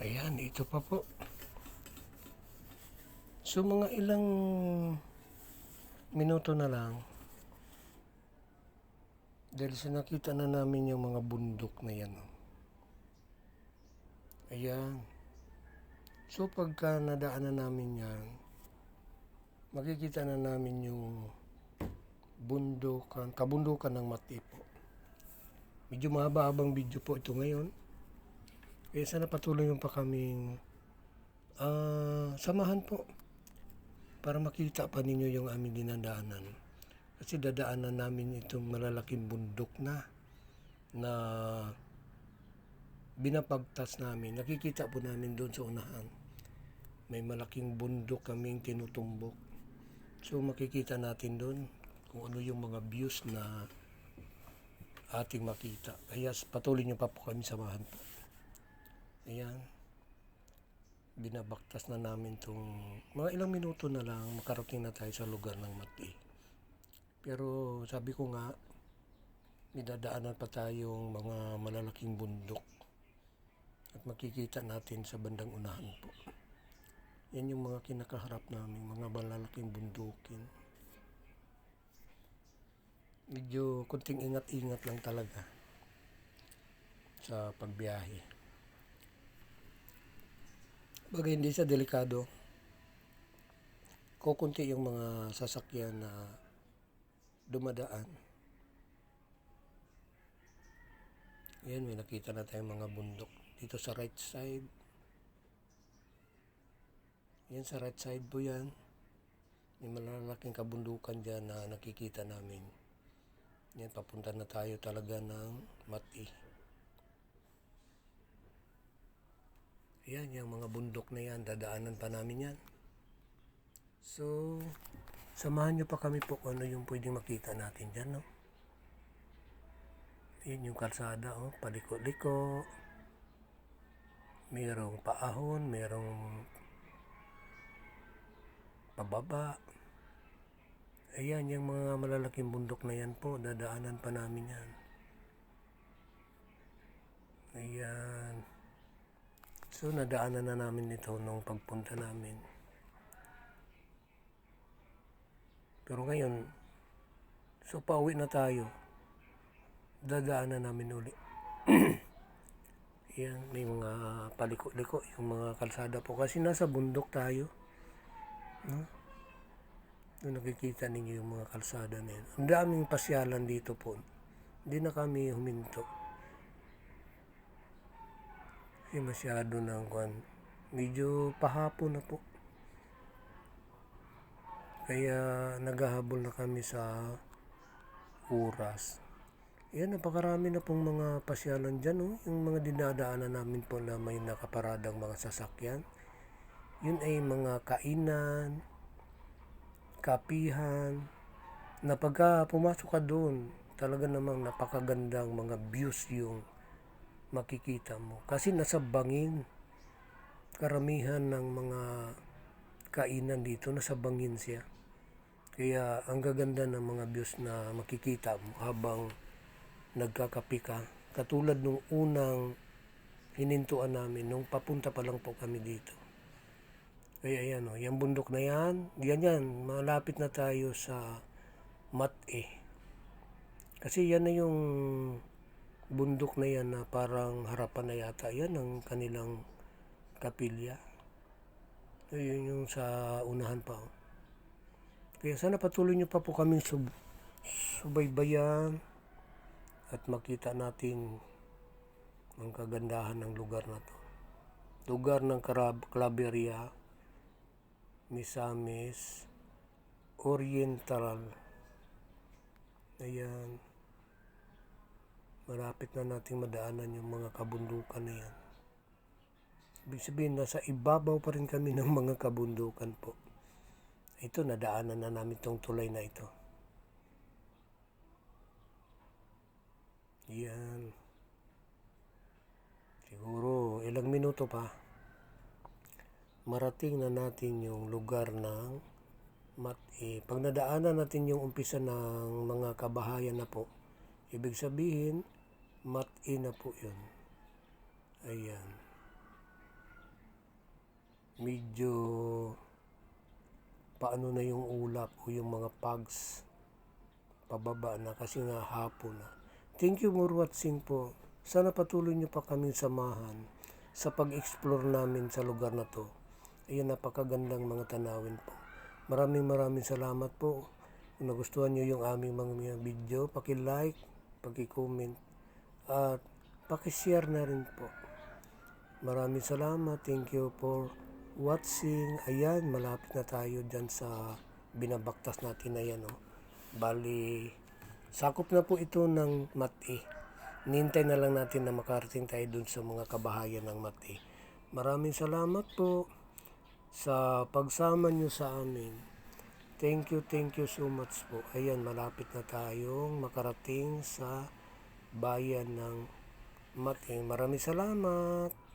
Ayan, ito pa po. So mga ilang minuto na lang, dahil sa nakita na namin yung mga bundok na yan. Ayan. So pagka nadaanan namin yan, makikita na namin yung kabundukan ng Mati po. Medyo mahaba-habang video po ito ngayon. Kaya sana patuloy mo pa kaming samahan po para makita pa ninyo yung aming dinadaanan. Kasi dadaanan namin itong malalaking bundok na binapagtas namin. Nakikita po namin doon sa unahan. May malaking bundok kaming tinutumbok. So makikita natin doon kung ano yung mga views na ating makita. Kaya patuloy nyo pa po kami samahan po. Ayan. Binabaktas na namin itong mga ilang minuto na lang makarating na tayo sa lugar ng Mati. Pero sabi ko nga, idadaanan pa tayong mga malalaking bundok at makikita natin sa bandang unahan po. Yan yung mga kinakaharap namin, mga malalaking bundukin. Medyo kunting ingat-ingat lang talaga sa pagbiyahe. Bagay hindi sa delikado, kukunti yung mga sasakyan na dumadaan. Yan, may nakita na tayong mga bundok dito sa right side. Yan sa right side po yan. May malalaking kabundukan dyan na nakikita namin. Yan, papunta na tayo talaga ng Mati. Yan, yung mga bundok na yan, dadaanan pa namin yan. So, samahan nyo pa kami po kung ano yung pwedeng makita natin dyan, no? Yan yung kalsada, oh, paliko-liko. Mayroong paahon, mayroong pababa. Ayan, yung mga malalaking bundok na yan po, dadaanan pa namin yan. Ayan. So, nadaanan na namin ito nung pagpunta namin. Pero ngayon, so pauwi na tayo. Dadaanan namin uli. Yan, may mga paliko-liko, yung mga kalsada po. Kasi nasa bundok tayo. No? Doon nakikita ninyo yung mga kalsada na yun. Ang daming pasyalan dito po. Hindi na kami huminto. Kasi masyado ng medyo pahapon na po. Kaya naghahabol na kami sa oras. Yan, napakarami na pong mga pasyalan dyan. Oh. Yung mga dinadaanan namin po na may nakaparadang mga sasakyan. Yun ay mga kainan, kapihan, na pagka pumasok ka doon, talaga namang napakagandang mga views yung makikita mo. Kasi nasa bangin, karamihan ng mga kainan dito, nasa bangin siya. Kaya ang gaganda ng mga views na makikita mo habang nagkakape ka. Katulad nung unang hinintuan namin, nung papunta pa lang po kami dito. Kaya ayan o, yung bundok na yan, yan, malapit na tayo sa Mati. Kasi yan na yung bundok na yan na parang harapan na yata yan ng kanilang kapilya. Yun yung sa unahan pa. Kaya sana patuloy nyo pa po kaming subaybayan at makita natin ang kagandahan ng lugar na to. Lugar ng Claveria, Misamis Oriental. Ayan. Malapit na nating madaanan yung mga kabundukan na yan. Ibig sabihin, nasa ibabaw pa rin kami ng mga kabundukan po. Ito, nadaanan na namin itong tulay na ito. Yan. Siguro, ilang minuto pa, marating na natin yung lugar ng Mati. Pag nadaanan natin yung umpisa ng mga kabahayan na po, ibig sabihin, Mati na po yun. Ayan. medyo paano na yung ulap o yung mga pugs pababa na kasi nga hapon na. Thank you for watching po. Sana patuloy nyo pa kaming samahan sa pag-explore namin sa lugar na to. Ayan, napakagandang mga tanawin po. Maraming salamat po. Kung nagustuhan nyo yung aming mga video, paki-like, paki-comment, at paki-share na rin po. Maraming salamat. Thank you for watching. Ayan, malapit na tayo dyan sa binabaktas natin na yan. Bali, sakop na po ito ng Mati. Nintay na lang natin na makarating tayo dun sa mga kabahayan ng Mati. Maraming salamat po sa pagsama nyo sa amin. Thank you so much po. Ayan, malapit na tayong makarating sa bayan ng Mati. Maraming salamat.